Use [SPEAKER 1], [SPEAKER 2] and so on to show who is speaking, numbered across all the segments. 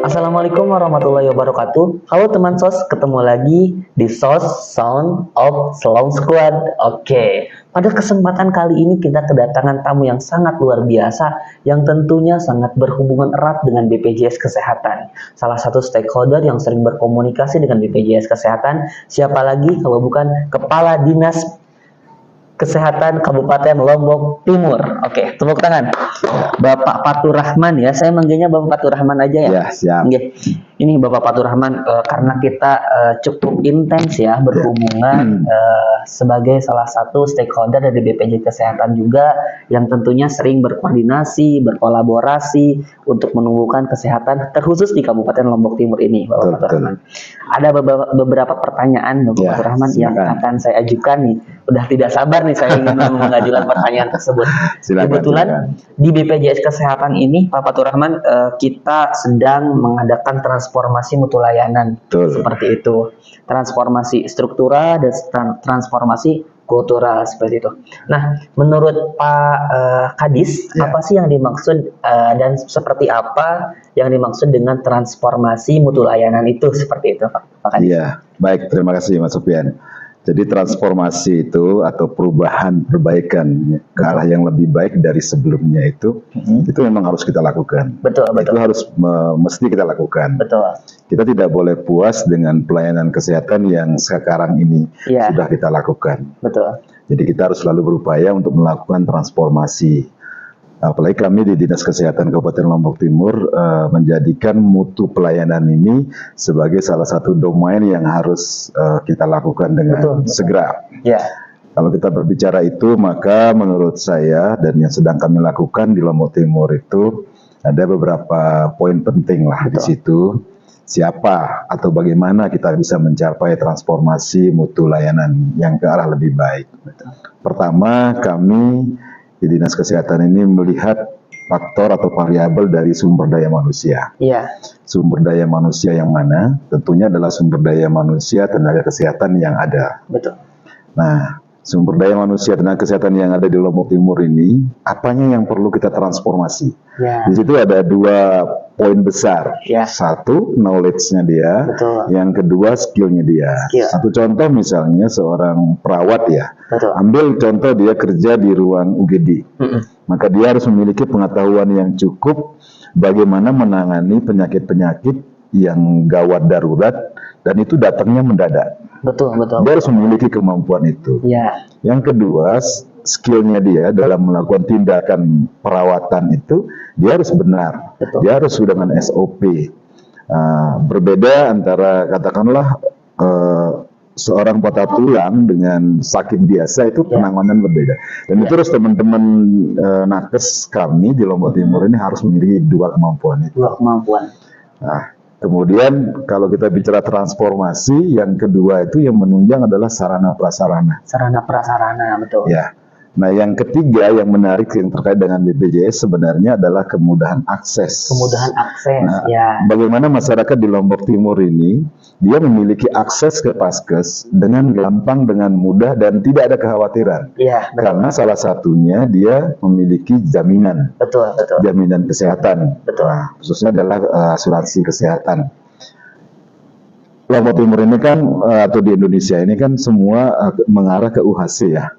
[SPEAKER 1] Assalamualaikum warahmatullahi wabarakatuh. Halo teman SOS, ketemu lagi di SOS Sound of Slow Squad. Oke, pada kesempatan kali ini kita kedatangan tamu yang sangat luar biasa yang tentunya sangat berhubungan erat dengan BPJS Kesehatan. Salah satu stakeholder yang sering berkomunikasi dengan BPJS Kesehatan, siapa lagi kalau bukan Kepala Dinas Kesehatan Kabupaten Lombok Timur. Oke, tepuk tangan. Bapak Fatur Rahman ya, saya manggilnya Bapak Fatur Rahman aja ya.
[SPEAKER 2] Ya, siap.
[SPEAKER 1] Oke. Ini Bapak Fatur Rahman karena kita cukup intens ya berhubungan sebagai salah satu stakeholder dari BPJS Kesehatan juga yang tentunya sering berkoordinasi, berkolaborasi untuk menumbuhkan kesehatan terkhusus di Kabupaten Lombok Timur ini, Bapak Fatur Rahman. Ada beberapa pertanyaan Bapak Fatur Rahman yang akan saya ajukan nih. Udah tidak sabar nih saya ingin mengajukan pertanyaan tersebut. Kebetulan di BPJS Kesehatan ini Pak Fatur Rahman kita sedang mengadakan transformasi mutu layanan. Seperti itu. Transformasi struktural dan transformasi kultural seperti itu. Nah, menurut Pak Kadis, apa sih yang dimaksud dan seperti apa yang dimaksud dengan transformasi mutu layanan itu seperti itu Pak Kadis?
[SPEAKER 2] Iya, baik, terima kasih Mas Sofian. Jadi transformasi itu atau perbaikan ke arah yang lebih baik dari sebelumnya itu memang harus kita lakukan.
[SPEAKER 1] Betul.
[SPEAKER 2] Itu harus mesti kita lakukan.
[SPEAKER 1] Betul.
[SPEAKER 2] Kita tidak boleh puas dengan pelayanan kesehatan yang sekarang ini sudah kita lakukan.
[SPEAKER 1] Betul.
[SPEAKER 2] Jadi kita harus selalu berupaya untuk melakukan transformasi. Apalagi kami di Dinas Kesehatan Kabupaten Lombok Timur menjadikan mutu pelayanan ini sebagai salah satu domain yang harus kita lakukan dengan segera. Kalau kita berbicara itu, maka menurut saya dan yang sedang kami lakukan di Lombok Timur itu ada beberapa poin penting lah di situ. Siapa atau bagaimana kita bisa mencapai transformasi mutu layanan yang ke arah lebih baik. Pertama, kami di Dinas Kesehatan ini melihat faktor atau variabel dari sumber daya manusia. Sumber daya manusia yang mana? Tentunya adalah sumber daya manusia tenaga kesehatan yang ada. Nah, sumber daya manusia tenaga kesehatan yang ada di Lombok Timur ini, apanya yang perlu kita transformasi? Di situ ada dua poin besar. Satu, knowledge-nya dia. Yang kedua, skill-nya dia. Satu contoh misalnya seorang perawat ya. Ambil contoh dia kerja di ruang UGD. Maka dia harus memiliki pengetahuan yang cukup bagaimana menangani penyakit-penyakit yang gawat darurat dan itu datangnya mendadak. Dia harus memiliki kemampuan itu. Yang kedua, skill-nya dia dalam melakukan tindakan perawatan itu dia harus benar. Dia harus sudah dengan SOP. Berbeda antara katakanlah seorang patah tulang dengan sakit biasa itu penanganan berbeda. Dan itu harus teman-teman nakes kami di Lombok Timur ini harus memiliki dua kemampuan itu. Nah, kemudian kalau kita bicara transformasi, yang kedua itu yang menunjang adalah sarana prasarana.
[SPEAKER 1] Betul.
[SPEAKER 2] Nah, yang ketiga yang menarik yang terkait dengan BPJS sebenarnya adalah kemudahan akses. Nah, bagaimana masyarakat di Lombok Timur ini dia memiliki akses ke Paskes dengan gampang, dengan mudah dan tidak ada kekhawatiran. Karena salah satunya dia memiliki jaminan. Jaminan kesehatan. Nah, khususnya adalah asuransi kesehatan. Lombok Timur ini kan atau di Indonesia ini kan semua mengarah ke UHC ya.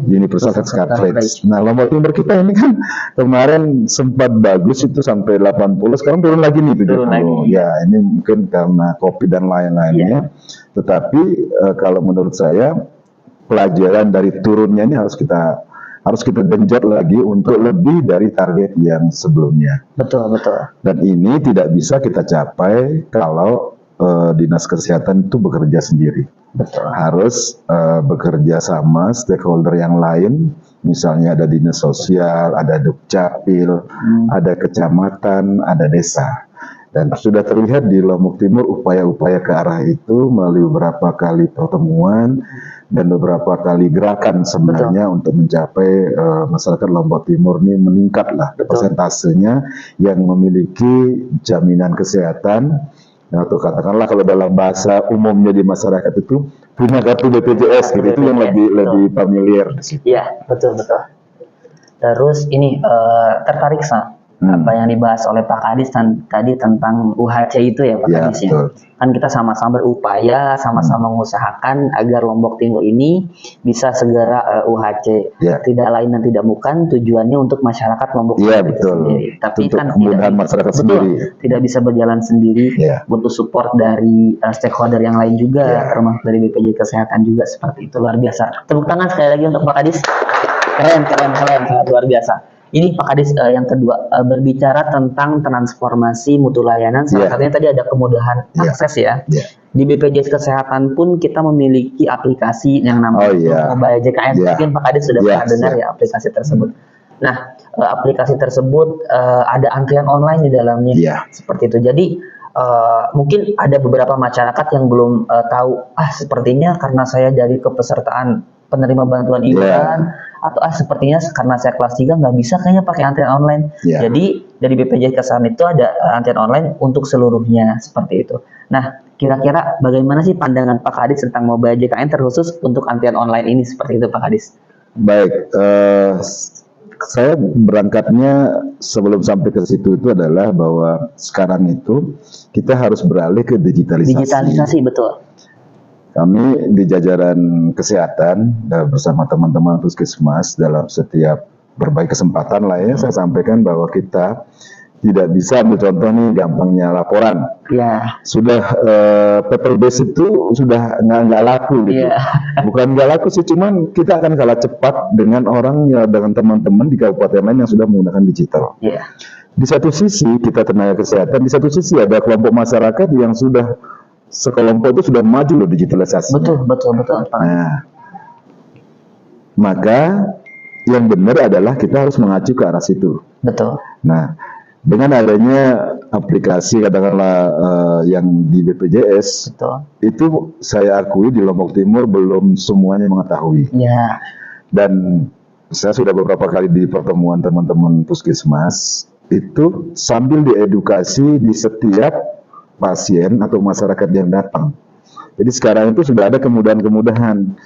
[SPEAKER 2] Universal Health Coverage. Nah, Lombok Timur kita ini kan kemarin sempat bagus itu sampai 80, sekarang turun lagi nih 70. Ya, ini mungkin karena Covid dan lain-lainnya. Tetapi kalau menurut saya pelajaran dari turunnya ini harus kita genjot lagi untuk lebih dari target yang sebelumnya. Dan ini tidak bisa kita capai kalau Dinas Kesehatan itu bekerja sendiri. Harus bekerja sama stakeholder yang lain, misalnya ada dinas sosial, ada dukcapil, ada kecamatan, ada desa. Dan sudah terlihat di Lombok Timur upaya-upaya ke arah itu melalui beberapa kali pertemuan dan beberapa kali gerakan sebenarnya untuk mencapai masyarakat Lombok Timur ini meningkatlah persentasenya yang memiliki jaminan kesehatan. Atau katakanlah kalau dalam bahasa umumnya di masyarakat itu punya kartu BPJS gitu, itu yang lebih familiar di situ.
[SPEAKER 1] Betul. Terus ini tertarik apa yang dibahas oleh Pak Kadis tadi tentang UHC itu ya Pak
[SPEAKER 2] Ya,
[SPEAKER 1] Kadis ya. Kan kita sama-sama berupaya, sama-sama mengusahakan agar Lombok Timur ini bisa segera UHC.
[SPEAKER 2] Ya.
[SPEAKER 1] Tidak lain dan tidak bukan tujuannya untuk masyarakat Lombok Timur
[SPEAKER 2] Iya, betul.
[SPEAKER 1] sendiri. Tapi
[SPEAKER 2] Untuk
[SPEAKER 1] kan
[SPEAKER 2] kemudahan masyarakat sendiri.
[SPEAKER 1] tidak bisa berjalan sendiri,
[SPEAKER 2] Ya.
[SPEAKER 1] butuh support dari stakeholder yang lain juga,
[SPEAKER 2] Ya.
[SPEAKER 1] termasuk dari BPJS Kesehatan juga, seperti itu. Luar biasa. Tepuk tangan sekali lagi untuk Pak Kadis. Keren, sangat luar biasa. Ini Pak Kadis, yang kedua, berbicara tentang transformasi mutu layanan, salah satunya tadi ada kemudahan akses ya. Di BPJS Kesehatan pun kita memiliki aplikasi yang namanya Mobile JKN. Mungkin Pak Kadis sudah pernah dengar ya aplikasi tersebut. Nah, aplikasi tersebut ada antrian online di dalamnya, seperti itu. Jadi mungkin ada beberapa masyarakat yang belum tahu, sepertinya karena saya dari kepesertaan penerima bantuan iuran, atau sepertinya karena saya kelas 3 nggak bisa kayaknya pakai antrian online. Jadi dari BPJS Kesehatan itu ada antrian online untuk seluruhnya, seperti itu. Nah, kira-kira bagaimana sih pandangan Pak Kadis tentang Mobile JKN terkhusus untuk antrian online ini, seperti itu Pak Kadis?
[SPEAKER 2] Baik, saya berangkatnya sebelum sampai ke situ itu adalah bahwa sekarang itu kita harus beralih ke digitalisasi.
[SPEAKER 1] Digitalisasi, betul.
[SPEAKER 2] Kami di jajaran kesehatan bersama teman-teman Puskesmas dalam setiap berbagai kesempatan lainnya saya sampaikan bahwa kita tidak bisa ambil contoh nih gampangnya laporan. Sudah paper base itu sudah nggak laku gitu. Bukan nggak laku sih, cuman kita akan kalah cepat dengan orang dengan teman-teman di kabupaten lain yang sudah menggunakan digital. Di satu sisi kita tenaga kesehatan, di satu sisi ada kelompok masyarakat yang sudah sekelompok itu sudah maju loh digitalisasi.
[SPEAKER 1] Betul.
[SPEAKER 2] Nah, maka yang benar adalah kita harus mengacu ke arah situ.
[SPEAKER 1] Betul.
[SPEAKER 2] Nah, dengan adanya aplikasi katakanlah yang di BPJS, itu saya akui di Lombok Timur belum semuanya mengetahui. Dan saya sudah beberapa kali di pertemuan teman-teman Puskesmas itu sambil diedukasi di setiap pasien atau masyarakat yang datang. Jadi sekarang itu sudah ada kemudahan-kemudahan.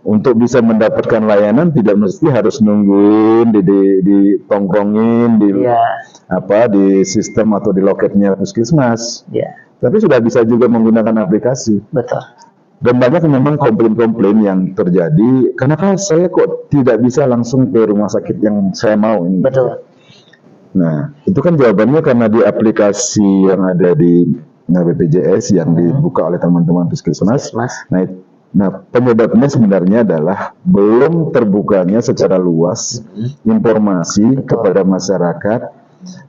[SPEAKER 2] Untuk bisa mendapatkan layanan tidak mesti harus nungguin ditongkrongin di sistem atau di loketnya Puskesmas. Tapi sudah bisa juga menggunakan aplikasi. Dan banyak memang komplain-komplain yang terjadi. Kenapa saya kok tidak bisa langsung ke rumah sakit yang saya mau ini? Nah, itu kan jawabannya karena di aplikasi yang ada di BPJS yang dibuka oleh teman-teman Puskesmas. Nah, penyebabnya sebenarnya adalah belum terbukanya secara luas informasi kepada masyarakat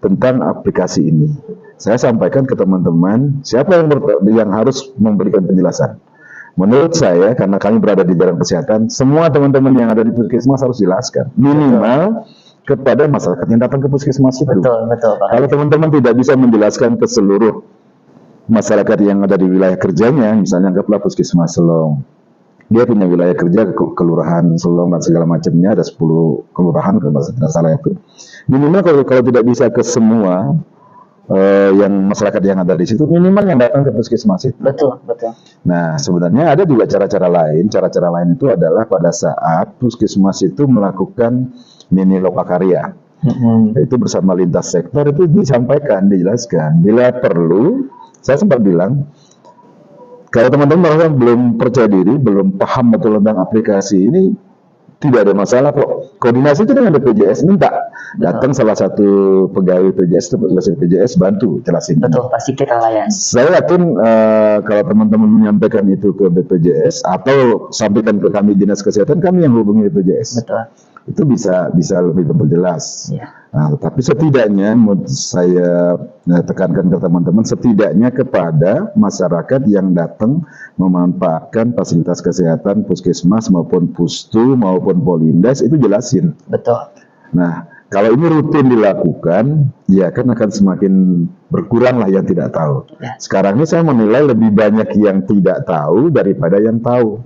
[SPEAKER 2] tentang aplikasi ini. Saya sampaikan ke teman-teman, siapa yang harus memberikan penjelasan. Menurut saya, karena kami berada di bidang kesehatan, semua teman-teman yang ada di Puskesmas harus jelaskan. Minimal kepada masyarakat yang datang ke Puskesmas itu. Kalau teman-teman tidak bisa menjelaskan ke seluruh masyarakat yang ada di wilayah kerjanya, misalnya anggaplah Puskesmas Selong, dia punya wilayah kerja kelurahan Selong dan segala macamnya, ada 10 kelurahan kalau tidak salah itu. Minimal kalau tidak bisa ke semua yang masyarakat yang ada di situ, minimal yang datang ke Puskesmas itu. Nah, sebenarnya ada juga cara-cara lain. Cara-cara lain itu adalah pada saat Puskesmas itu melakukan mini lokakarya. Itu bersama lintas sektor itu disampaikan, dijelaskan. Bila perlu, saya sempat bilang, kalau teman-teman belum percaya diri, belum paham betul tentang aplikasi ini, tidak ada masalah kok. Koordinasi itu dengan BPJS, minta datang salah satu pegawai BPJS, BPJS bantu jelasin.
[SPEAKER 1] Pasti kita layan.
[SPEAKER 2] Saya yakin kalau teman-teman menyampaikan itu ke BPJS atau sampaikan ke kami Dinas Kesehatan, kami yang hubungi BPJS. Itu bisa lebih memperjelas. Nah, tapi setidaknya saya tekankan ke teman-teman, setidaknya kepada masyarakat yang datang memanfaatkan fasilitas kesehatan Puskesmas maupun Pustu maupun Polindes itu jelasin. Nah, kalau ini rutin dilakukan, ya kan akan semakin berkurang lah yang tidak tahu. Sekarang ini saya menilai lebih banyak yang tidak tahu daripada yang tahu.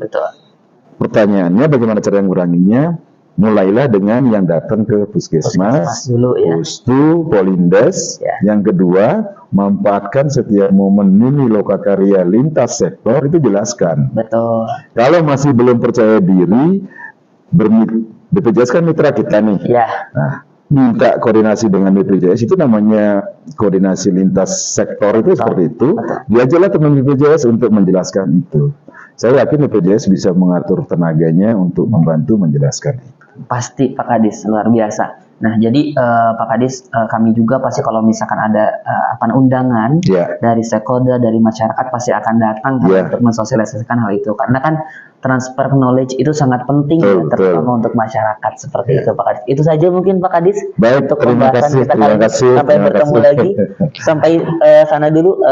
[SPEAKER 2] Pertanyaannya bagaimana cara menguranginya? Mulailah dengan yang datang ke Puskesmas
[SPEAKER 1] dulu,
[SPEAKER 2] Pustu, Polindes. Yang kedua, manfaatkan setiap momen mini lokakarya lintas sektor, itu jelaskan. Kalau masih belum percaya diri, BPJS kan mitra kita nih. Nah, minta koordinasi dengan BPJS itu namanya koordinasi lintas sektor itu seperti itu. Diajarlah teman BPJS untuk menjelaskan itu. Saya yakin BPJS bisa mengatur tenaganya untuk membantu menjelaskan itu.
[SPEAKER 1] Pasti Pak Kadis, luar biasa. Nah, jadi Pak Kadis, kami juga pasti kalau misalkan ada undangan dari stakeholder, dari masyarakat pasti akan datang untuk mensosialisasikan hal itu. Karena kan transfer knowledge itu sangat penting terutama untuk masyarakat seperti itu Pak Kadis. Itu saja mungkin Pak Kadis.
[SPEAKER 2] Baik,
[SPEAKER 1] untuk pembahasan kita kali ini. Sampai bertemu lagi. Sampai sana dulu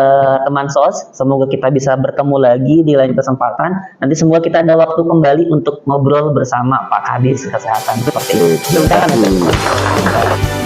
[SPEAKER 1] teman SOS. Semoga kita bisa bertemu lagi di lain kesempatan. Nanti semoga kita ada waktu kembali untuk ngobrol bersama Pak Kadis Kesehatan seperti itu. Terima kasih.